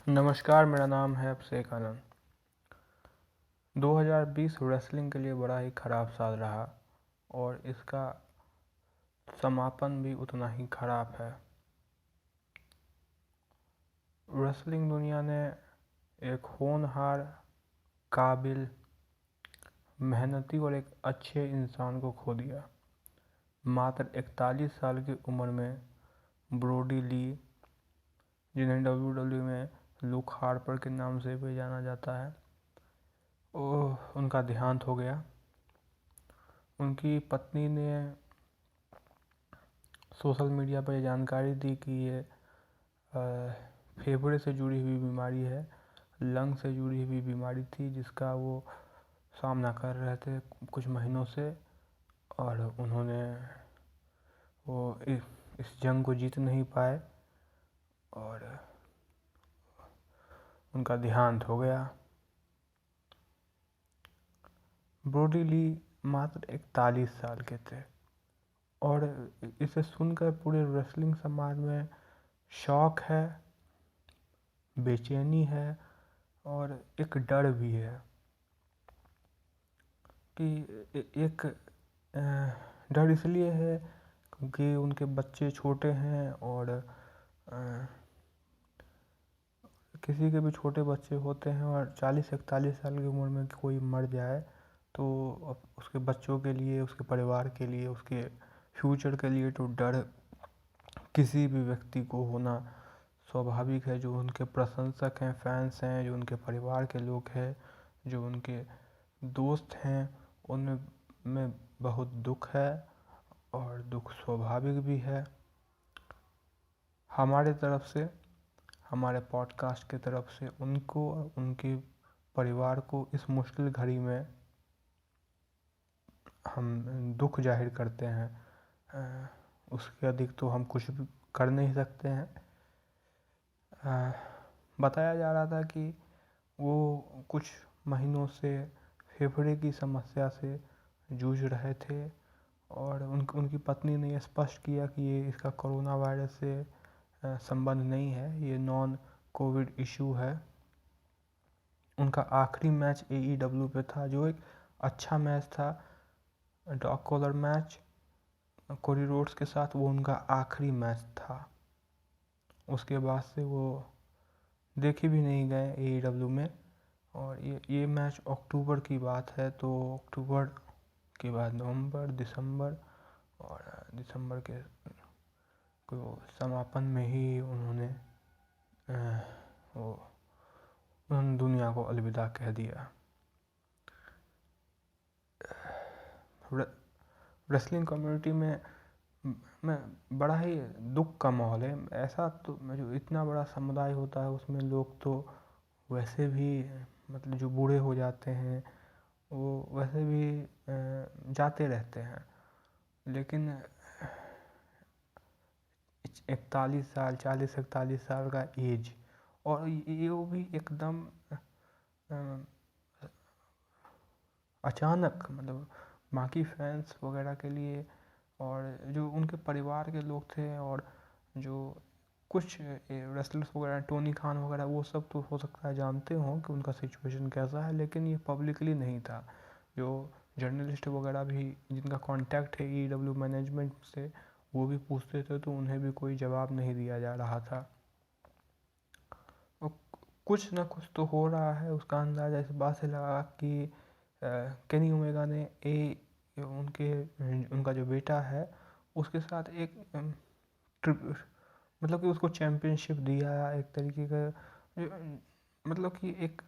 नमस्कार, मेरा नाम है अभिषेक आनंद। 2020 रेसलिंग के लिए बड़ा ही ख़राब साल रहा और इसका समापन भी उतना ही ख़राब है। रेसलिंग दुनिया ने एक होनहार, काबिल, मेहनती और एक अच्छे इंसान को खो दिया। मात्र 41 साल की उम्र में ब्रोडी ली, जिन्हें WWE में लुक हार्पर के नाम से भी जाना जाता है, उनका देहांत हो गया। उनकी पत्नी ने सोशल मीडिया पर जानकारी दी कि ये फेफड़े से जुड़ी हुई बीमारी है, लंग से जुड़ी हुई बीमारी थी, जिसका वो सामना कर रहे थे कुछ महीनों से, और उन्होंने वो इस जंग को जीत नहीं पाए और उनका देहांत हो गया। ब्रोडी ली मात्र 41 साल के थे और इसे सुनकर पूरे रेसलिंग समाज में शौक है, बेचैनी है और एक डर भी है कि एक डर इसलिए है क्योंकि उनके बच्चे छोटे हैं और किसी के भी छोटे बच्चे होते हैं और 40-41 साल की उम्र में कोई मर जाए तो उसके बच्चों के लिए, उसके परिवार के लिए, उसके फ्यूचर के लिए तो डर किसी भी व्यक्ति को होना स्वाभाविक है। जो उनके प्रशंसक हैं, फैंस हैं, जो उनके परिवार के लोग हैं, जो उनके दोस्त हैं, उनमें बहुत दुख है और दुख स्वाभाविक भी है। हमारे तरफ से, हमारे पॉडकास्ट की तरफ से उनको और उनके परिवार को इस मुश्किल घड़ी में हम दुख जाहिर करते हैं। उसके अधिक तो हम कुछ भी कर नहीं सकते हैं। बताया जा रहा था कि वो कुछ महीनों से फेफड़े की समस्या से जूझ रहे थे और उनकी पत्नी ने ये स्पष्ट किया कि ये इसका कोरोना वायरस से संबंध नहीं है, ये नॉन कोविड इशू है। उनका आखिरी मैच AEW पे था, जो एक अच्छा मैच था, dog collar match Cody Rhodes के साथ। वो उनका आखिरी मैच था। उसके बाद से वो देखे भी नहीं गए AEW में। और ये मैच अक्टूबर की बात है, तो अक्टूबर के बाद नवंबर, दिसंबर, और दिसंबर के समापन में ही उन्होंने दुनिया को अलविदा कह दिया। रेसलिंग कम्युनिटी में बड़ा ही दुख का माहौल है। ऐसा तो जो इतना बड़ा समुदाय होता है उसमें लोग तो वैसे भी मतलब जो बूढ़े हो जाते हैं वो वैसे भी जाते रहते हैं, लेकिन 41 साल, 40-41 साल का एज, और ये वो भी एकदम अचानक, मतलब बाकी फैंस वगैरह के लिए और जो उनके परिवार के लोग थे और जो कुछ रेसलर्स वगैरह, टोनी खान वगैरह, वो सब तो हो सकता है जानते हों कि उनका सिचुएशन कैसा है, लेकिन ये पब्लिकली नहीं था। जो जर्नलिस्ट वगैरह भी जिनका कांटेक्ट है AEW मैनेजमेंट से, वो भी पूछते थे तो उन्हें भी कोई जवाब नहीं दिया जा रहा था। और कुछ ना कुछ तो हो रहा है, उसका अंदाज़ा इस बात से लगा कि केनी ओमेगा ने उनका जो बेटा है उसके साथ एक मतलब कि उसको चैम्पियनशिप दिया एक तरीके का, मतलब कि एक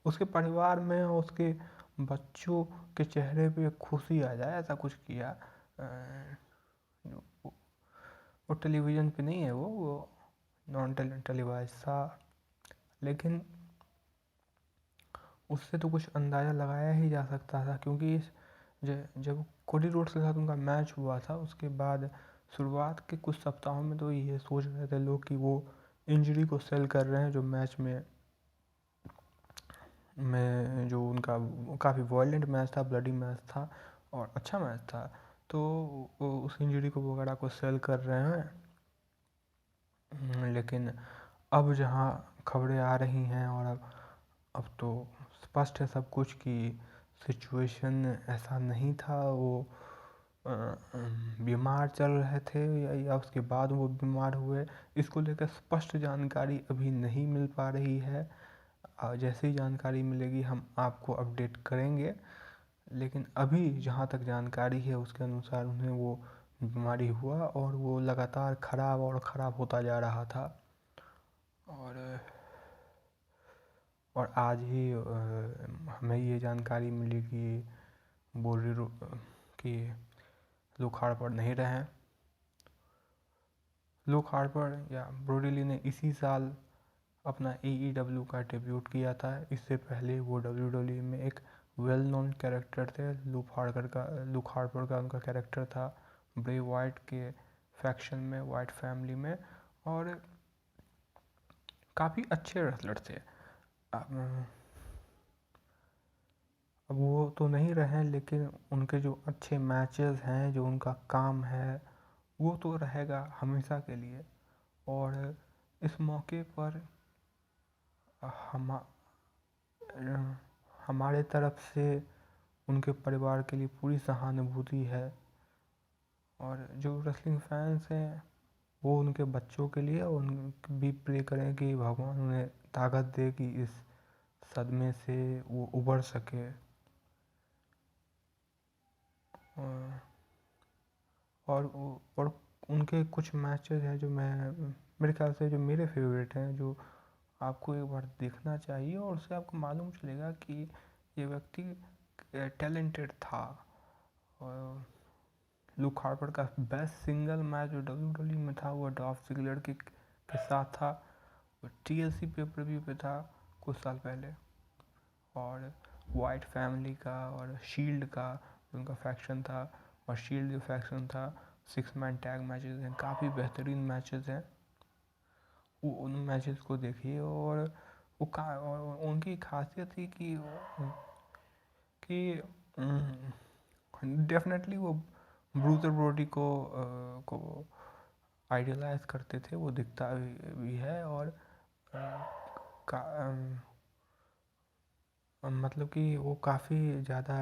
उसके परिवार में और उसके बच्चों के चेहरे पे खुशी आ जाए, ऐसा कुछ किया। वो टेलीविज़न पे नहीं है, वो नॉन टेलीवाइज था, लेकिन उससे तो कुछ अंदाज़ा लगाया ही जा सकता था, क्योंकि जब कोडी रोड्स के साथ उनका मैच हुआ था उसके बाद शुरुआत के कुछ सप्ताहों में तो ये सोच रहे थे लोग कि वो इंजरी को सेल कर रहे हैं। जो मैच में जो उनका काफ़ी वायलेंट मैच था, ब्लडी मैच था और अच्छा मैच था, तो उस इंजरी को वगैरह को सेल कर रहे हैं। लेकिन अब जहाँ खबरें आ रही हैं और अब तो स्पष्ट है सब कुछ कि सिचुएशन ऐसा नहीं था। वो बीमार चल रहे थे या उसके बाद वो बीमार हुए, इसको लेकर स्पष्ट जानकारी अभी नहीं मिल पा रही है। जैसे ही जानकारी मिलेगी हम आपको अपडेट करेंगे, लेकिन अभी जहाँ तक जानकारी है उसके अनुसार उन्हें वो बीमारी हुआ और वो लगातार ख़राब और ख़राब होता जा रहा था। और आज ही हमें ये जानकारी मिली कि कि लुक हार्वर्ड नहीं रहे। लुक हार्वर्ड या ब्रोडी ली ने इसी साल अपना AEW का डेब्यूट किया था। इससे पहले वो WWE में एक वेल नोन कैरेक्टर थे। लुक हार्वर्ड का उनका कैरेक्टर था ब्रे वाइट के फैक्शन में, वाइट फैमिली में, और काफ़ी अच्छे रेसलर थे। अब वो तो नहीं रहे, लेकिन उनके जो अच्छे मैचेस हैं, जो उनका काम है, वो तो रहेगा हमेशा के लिए। और इस मौके पर हमारे तरफ से उनके परिवार के लिए पूरी सहानुभूति है। और जो रेसलिंग फैंस हैं वो उनके बच्चों के लिए और भी प्रे करें कि भगवान उन्हें ताकत दे कि इस सदमे से वो उबर सके। और उनके कुछ मैचेस हैं जो मेरे ख्याल से जो मेरे फेवरेट हैं, जो आपको एक बार देखना चाहिए और उससे आपको मालूम चलेगा कि ये व्यक्ति टैलेंटेड था। और लुक हार्वर्ड का बेस्ट सिंगल मैच जो WWE में था वो डॉल्फ ज़िगलर के साथ था। वो TLC पेपर व्यू पे था कुछ साल पहले। और वाइट फैमिली का और शील्ड का उनका फैक्शन था, और शील्ड जो फैक्शन था 6 मैन टैग मैचेस हैं, काफ़ी बेहतरीन मैचेस हैं। वो उन मैचेस को देखिए। और उनकी खासियत थी कि डेफिनेटली वो ब्रूजर ब्रोडी को आइडियलाइज करते थे। वो दिखता भी है। और मतलब कि वो काफ़ी ज़्यादा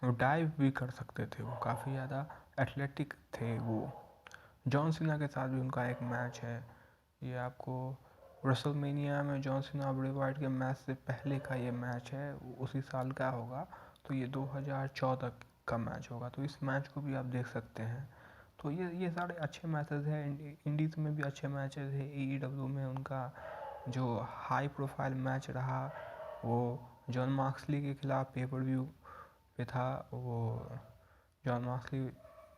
डाइव भी कर सकते थे। वो काफ़ी ज़्यादा एथलेटिक थे। वो जॉन सीना के साथ भी उनका एक मैच है, ये आपको रेसलमेनिया में जॉन सीना ब्रे वाइट के मैच से पहले का ये मैच है। उसी साल का होगा, तो ये 2014 का मैच होगा। तो इस मैच को भी आप देख सकते हैं। तो ये सारे अच्छे मैचेस हैं। इंडीज़ में भी अच्छे मैचेस हैं। AEW में उनका जो हाई प्रोफाइल मैच रहा वो जॉन मॉक्सली के खिलाफ पेपर व्यू पे था। वो जॉन मॉक्सली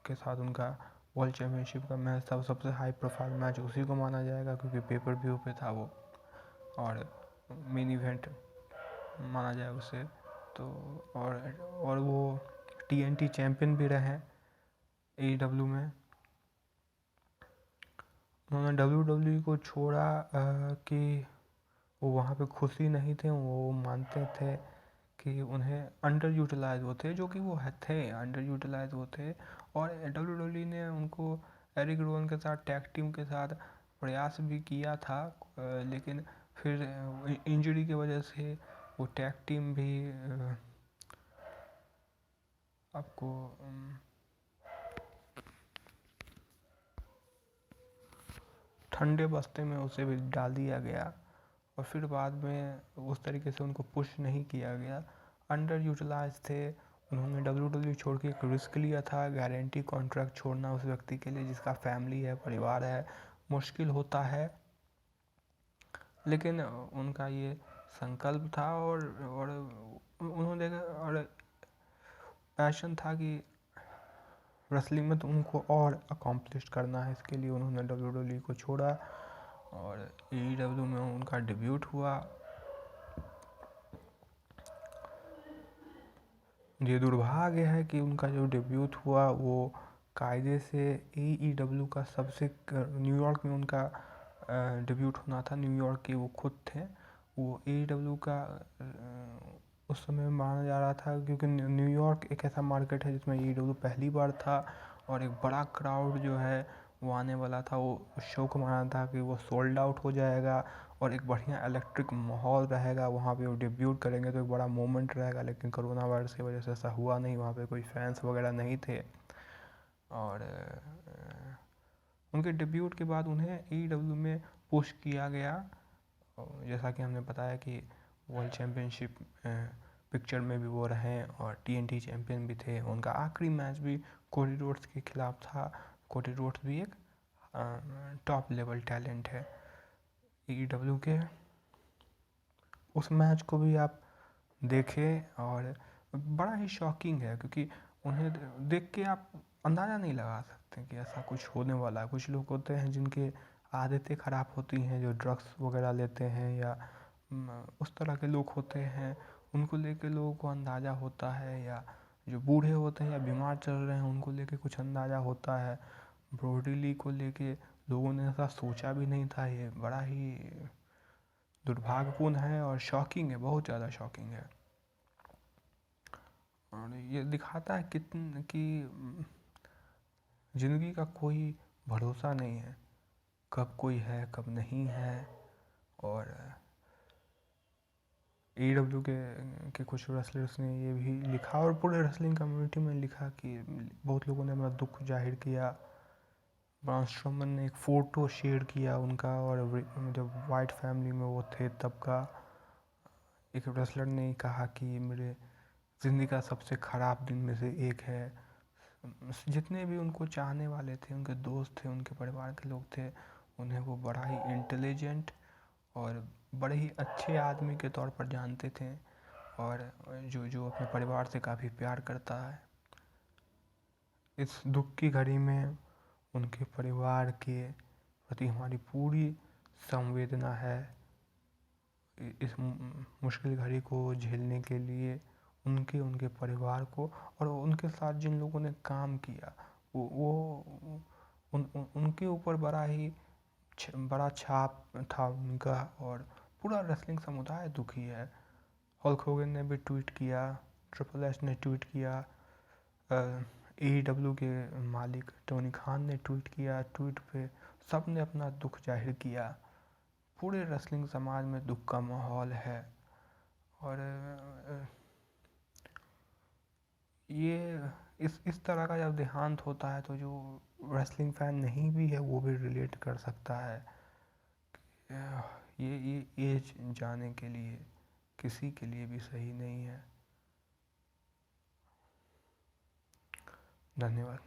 के साथ उनका वर्ल्ड चैम्पियनशिप का मैच था। सबसे हाई प्रोफाइल मैच उसी को माना जाएगा क्योंकि पेपर व्यू पे था वो, और मेन इवेंट माना जाए उसे। तो और वो TNT चैम्पियन भी रहे AEW में। उन्होंने WWE को छोड़ा कि वो वहाँ पे खुशी नहीं थे। वो मानते थे कि उन्हें अंडर यूटिलाइज वो थे, जो कि वो थे अंडर यूटिलाइज वो थे। और WWE ने उनको एरिक रोवन के साथ टैग टीम के साथ प्रयास भी किया था, लेकिन फिर इंजरी की वजह से वो टैग टीम भी आपको ठंडे बस्ते में उसे भी डाल दिया गया। और फिर बाद में उस तरीके से उनको पुश नहीं किया गया। अंडर यूटिलाइज थे। उन्होंने WWE छोड़ के एक रिस्क लिया था। गारंटी कॉन्ट्रैक्ट छोड़ना उस व्यक्ति के लिए जिसका फैमिली है, परिवार है, मुश्किल होता है। लेकिन उनका ये संकल्प था और उन्होंने और पैशन था कि रेसलिंग में तो उनको और अकॉम्प्लिश करना है। इसके लिए उन्होंने WWE को छोड़ा और AEW में उनका डेब्यूट हुआ। ये दुर्भाग्य है कि उनका जो डेब्यूट हुआ वो कायदे से AEW का सबसे न्यूयॉर्क में उनका डेब्यूट होना था। न्यूयॉर्क के वो खुद थे। वो AEW का उस समय माना जा रहा था क्योंकि न्यूयॉर्क एक ऐसा मार्केट है जिसमें AEW पहली बार था और एक बड़ा क्राउड जो है वो आने वाला था, वो उस शो को माना था कि वो सोल्ड आउट हो जाएगा और एक बढ़िया इलेक्ट्रिक माहौल रहेगा, वहाँ पे वो डेब्यूट करेंगे तो एक बड़ा मोमेंट रहेगा। लेकिन कोरोना वायरस की वजह से ऐसा हुआ नहीं, वहाँ पे कोई फैंस वगैरह नहीं थे। और उनके डेब्यूट के बाद उन्हें AEW में पुश किया गया। और जैसा कि हमने बताया कि वर्ल्ड चैम्पियनशिप पिक्चर में भी वो रहे और TNT चैम्पियन भी थे। उनका आखिरी मैच भी कोडी रोड्स के खिलाफ था। कोडी रोड्स भी एक टॉप लेवल टैलेंट है AEW के। उस मैच को भी आप देखें और बड़ा ही शॉकिंग है, क्योंकि उन्हें देख के आप अंदाज़ा नहीं लगा सकते कि ऐसा कुछ होने वाला है। कुछ लोग होते हैं जिनके आदतें ख़राब होती हैं, जो ड्रग्स वगैरह लेते हैं, या उस तरह के लोग होते हैं, उनको लेके लोगों को अंदाज़ा होता है, या जो बूढ़े होते हैं या बीमार चल रहे हैं उनको लेके कुछ अंदाज़ा होता है। ब्रोडी ली को लेके लोगों ने ऐसा सोचा भी नहीं था। ये बड़ा ही दुर्भाग्यपूर्ण है और शॉकिंग है, बहुत ज़्यादा शॉकिंग है। और ये दिखाता है कि ज़िंदगी का कोई भरोसा नहीं है, कब कोई है कब नहीं है। और AEW के कुछ रेसलर्स ने ये भी लिखा और पूरे रेसलिंग कम्युनिटी में लिखा कि बहुत लोगों ने अपना दुख जाहिर किया। ब्राउन स्ट्रोमन ने एक फ़ोटो शेयर किया उनका, और जब वाइट फैमिली में वो थे तब का। एक रेसलर ने कहा कि मेरे ज़िंदगी का सबसे ख़राब दिन में से एक है। जितने भी उनको चाहने वाले थे, उनके दोस्त थे, उनके परिवार के लोग थे, उन्हें वो बड़ा ही इंटेलिजेंट और बड़े ही अच्छे आदमी के तौर पर जानते थे, और जो अपने परिवार से काफ़ी प्यार करता है। इस दुख की घड़ी में उनके परिवार के प्रति हमारी पूरी संवेदना है। इस मुश्किल घड़ी को झेलने के लिए उनके परिवार को और उनके साथ जिन लोगों ने काम किया, वो उनके ऊपर बड़ा छाप था उनका। और पूरा रेसलिंग समुदाय दुखी है। हल्क होगन ने भी ट्वीट किया, ट्रिपल एच ने ट्वीट किया, AEW के मालिक टोनी खान ने ट्वीट किया। ट्वीट पे सब ने अपना दुख जाहिर किया। पूरे रेसलिंग समाज में दुख का माहौल है। और ये इस तरह का जब देहांत होता है तो जो रेसलिंग फ़ैन नहीं भी है वो भी रिलेट कर सकता है। ये एज जाने के लिए किसी के लिए भी सही नहीं है। धन्यवाद।